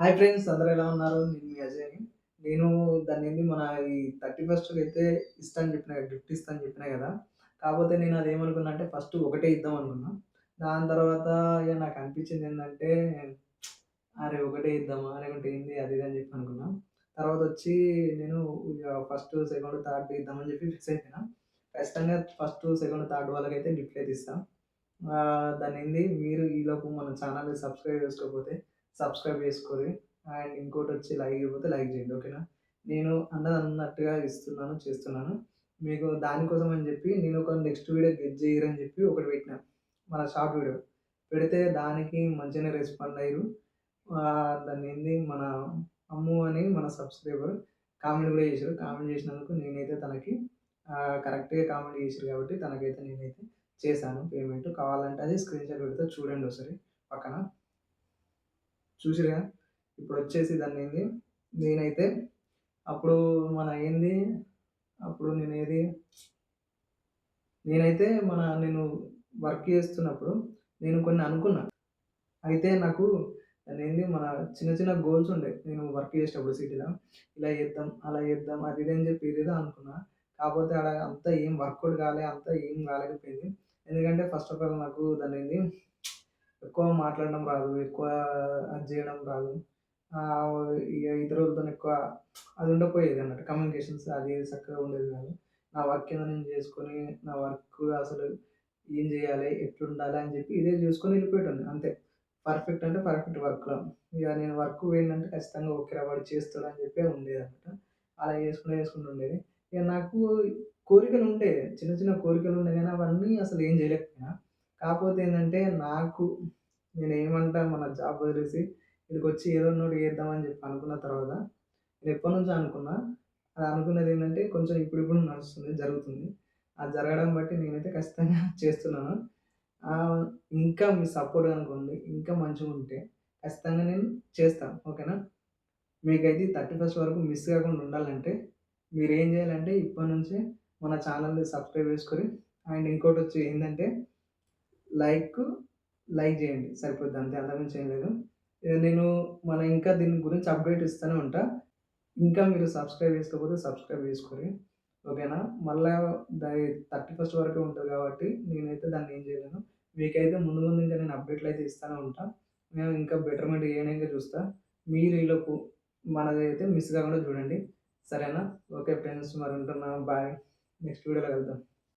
Hi friends, అందరూ ఎలా ఉన్నారు? నేను మీ అజయ్‌ని. నేను దాన్నేంది మన ఈ 31కి అయితే ఇస్తా అని చెప్పినా కదా! గిఫ్ట్ ఇస్తా అని చెప్పినా కదా! కాపోతే నేను అదేమనుకున్నా అంటే ఫస్ట్ ఒకటే ఇద్దాం అనుకున్నా. దాని తర్వాత ఇగ నాకు అనిపించింది ఏందంటే, అరే! ఒకటే ఇద్దామా? లేకుంటే ఏంది అది ఇది అని చెప్పి అనుకున్నా. తర్వాతొచ్చి నేను ఇగ ఫస్ట్, సెకండ్, థర్డ్ ఇద్దామని చెప్పి ఫిక్స్ అయిపోయినా. ఖచ్చితంగా ఫస్ట్, సెకండ్, థర్డ్ వాళ్ళకైతే గిఫ్ట్‌లయితే ఇస్తా. దాన్నేంది మీరు ఈలోపు మన ఛానెల్‌ని సబ్స్క్రైబ్ చేసుకోకపోతే సబ్స్క్రైబ్ చేసుకోర్రి. అండ్ ఇంకోటొచ్చి లైక్ ఇవ్వకపోతే లైక్ చేయండి. ఓకేనా? నేను అన్నదన్నట్టుగా ఇస్తున్నాను, చేస్తున్నాను. మీకు దానికోసం అని చెప్పి నేను ఒక నెక్స్ట్ వీడియో గెట్ జెయ్యిర్రి అని చెప్పి ఒకటి పెట్టినా. మన షార్ట్ వీడియో. పెడితే దానికి మంచిగానే రెస్పాండ్ అయ్యిర్రు. దాన్నేంది మన అమ్ము అని మన సబ్స్క్రైబర్ కామెంట్ కూడా చేసారు. కామెంట్ చేసినందుకు నేనైతే తనకి కరెక్ట్‌గా కామెంట్ చేసిర్రు కాబట్టి తనకైతే నేనైతే చేశాను పేమెంట్. కావాలంటే అది స్క్రీన్‌షాట్ పెడతా చూడండి ఒకసారి పక్కన. చూసిర్రుగా? ఇప్పుడొచ్చేసి దాన్నేంది నేనైతే అప్పుడు మన ఏంది అప్పుడు నేను వర్క్ చేస్తున్నప్పుడు నేను కొన్ని అనుకున్నా. అయితే నాకు దాన్నేంది మన చిన్న చిన్న గోల్స్ ఉండే. నేను వర్క్ చేసేటప్పుడు సిటీలో. ఇలా చేద్దాం, అలా చేద్దాం, అది ఇది అని చెప్పి ఏదేదో అనుకున్నా. కాపోతే ఆడ అంతా ఏం వర్కౌట్ కాలే. అంతా ఏం కాలేకపోయింది. ఎందుకంటే ఫస్ట్ ఆఫ్ ఆల్ నాకు దాన్నేంది ఎక్కువ మాట్లాడడం రాదు. ఎక్కువ అది జేయడం రాదు. ఇగ ఇతరులతోని ఎక్కువ అది ఉండకపోయేదన్నట్టు. కమ్యూనికేషన్స్ అది సక్కగా ఉండేది కాదు. నా వర్క్ ఏదో నేను జేసుకొని, నా వర్క్ అసలు ఏం జేయాలి? ఎట్లుండాలి? అని జెప్పి ఇదే జూసుకొని ఎళ్ళిపోయేటోడిని అంతే. పర్ఫెక్ట్ అంటే పర్ఫెక్ట్ వర్క్‌లో. ఇగ నేను వర్క్ పోయిందంటే ఖచ్చితంగా ఓకేరా వాడు చేస్తాడని జెప్పే ఉండేదన్నమాట. అలా చేసుకుంటూ ఉండేది. ఇగ నాకు కోరికలుండే. చిన్న చిన్న కోరికలుండే గానీ అవన్నీ అసలు ఏం జేయలేకపోయినా. కాకపోతే ఏందంటే నాకు నేనేమంటా మన జాబ్ వదిలేసి ఈడికొచ్చి ఏదోనోటి చేద్దామని జెప్పి అనుకున్న తర్వాత నేనెప్పటినుంచో అనుకున్నా. అది అనుకున్నదేంటంటే కొంచెం ఇప్పుడిప్పుడు నడుస్తుంది, జరుగుతుంది. అది జరగడం బట్టి నేనైతే ఖచ్చితంగా చేస్తున్నాను. ఆహ్, ఇంకా మీ సపోర్ట్ గనుక ఉండి, ఇంకా మంచిగుంటే ఖచ్చితంగా నేను చేస్తాను. ఓకేనా? మీకైతే ఈ 31 వరకు మిస్ కాకుండా ఉండాలంటే మీరేం జేయాలంటే ఇప్పటి నుంచే మన ఛానెల్‌ని సబ్స్క్రైబ్ చేసుకొని అండ్ ఇంకోటొచ్చి ఏందంటే లైక్, లైక్ జేయండి సరిపోద్ది అంతే. అంతకుమించి ఏం లేదు. నేను ఇంకా దీని గురించి అప్‌డేట్ ఇస్తూనే ఉంటా. ఇంకా మీరు సబ్స్క్రైబ్ చేసుకోకపోతే సబ్స్క్రైబ్ చేసుకోండి. ఓకేనా? మళ్ళా దయి 31 వరకే ఉంటది కాబట్టి నేనైతే దాన్నేం చేయలేను. మీకైతే ముందు ముందు ఇంకా నేను అప్‌డేట్‌లయితే ఇస్తానే ఉంటా. నేను ఇంకా బెటర్‌మెంట్ చేయడానికే చూస్తా. మీరు ఈలోపు మనదైతే మిస్ కాకుండా చూడండి. సరేనా? ఓకే ఫ్రెండ్స్ మరి ఉంటున్నా. బాయ్. నెక్స్ట్ వీడియోలో కలుద్దాం.